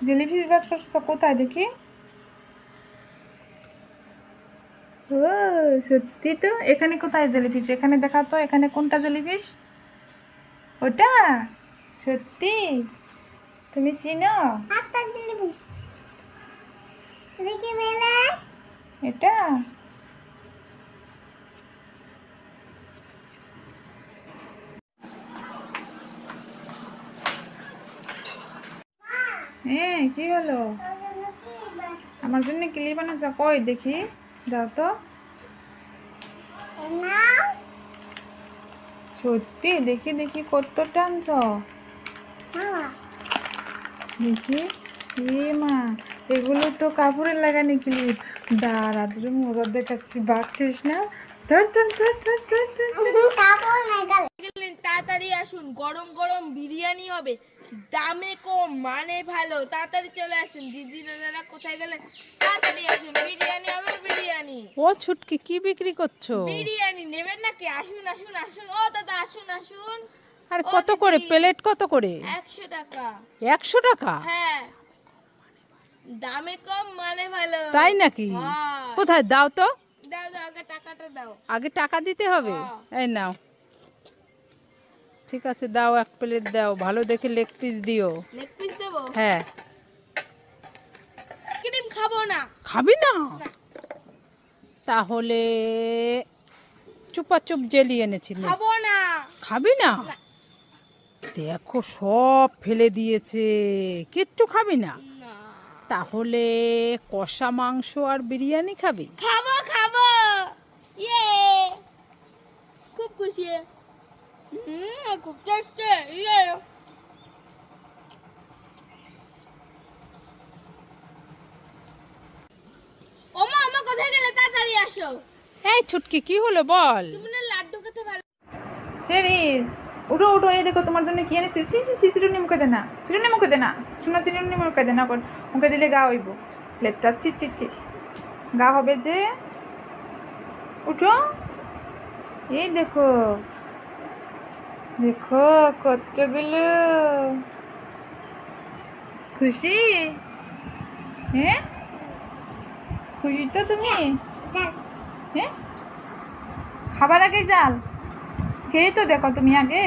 Jellyfish বার করছো কোথায় দেখি? ও সত্যি তো। এখানে কোথায় জেলিফিশ? এখানে দেখা তো, এখানে কোনটা জেলিফিশ? ওটা সত্যি? তুমি চিনো এটা? হ্যাঁ, কি হলো? আমার জন্য ক্লিপ বানাচ্ছ? কই দেখি, দাও তো। সত্যি? দেখি দেখি কত টানছ দেখি। এ মা, এগুলো তো কাপড়ের লাগানি ক্লিপ। দাঁড়া, তুই মজা দেখাচ্ছি, বাঁচছিস না? ধর ধর ধর ধর ধর ধর। তাড়াতাড়ি আসুন, গরম গরম বিরিয়ানি হবে, দামে কম মানে ভালো। তাড়াতাড়ি চলে আসুন। দিদি দাদারা কোথায় গেলেন? তাড়াতাড়ি আসুন, বিরিয়ানি হবে, বিরিয়ানি। ও ছুটকি, কি বিক্রি করছো? বিরিয়ানি নেবেন নাকি? আসুন আসুন আসুন, ও দাদা আসুন আসুন। আর ও কত করে দিদি, প্লেট? কত করে? 100 টাকা। 100 টাকা? হ্যাঁ, দামে কম মানে ভালো। তাই নাকি? হ্যাঁ। কোথায় দাও তো? দাও দাও, আগে টাকাটা দাও। আগে টাকা দিতে হবে? হ্যাঁ। এই নাও। ঠিক আছে, দাও, 1 প্লেট দাও, ভালো দেখে লেগ পিস দিও। লেগ পিস দেবো? হ্যাঁ। ক্রিম খাবো না। খাবি না? তাহলে চুপাচুপ জেলি এনেছিল। খাবো না। খাবি না? দেখো সব ফেলে দিয়েছে, কিচ্ছু খাবি না? না। তাহলে কষা মাংস আর বিরিয়ানি খাবি? খাবো খাবো, ইয়ে, খুব খুশি। খুব টেস্টি, ইয়ে। ওমা ওমা, কোথায় গেলে? তাড়াতাড়ি আসো। এই ছুটকি, কি হলো বল? তুমি না লাড্ডু খেতে ভালো। শেরিস, উঠো উঠো, এই দেখো তোমার জন্য কি এনেছি। সিরুনি মুখে দে না, সিরুনি মুখে দে না, শোনা, সিরুনি মুখে দে না, মুখে দিলে গা হইব। প্লেটটা ছি ছি ছি, গা হবে যে। উঠো, এই দেখো দেখো কতগুলো। খুশি? হ্যাঁ, খুশি তো তুমি? হ্যাঁ, খাবার আগে জাল খেয়ে তো দেখো তুমি আগে।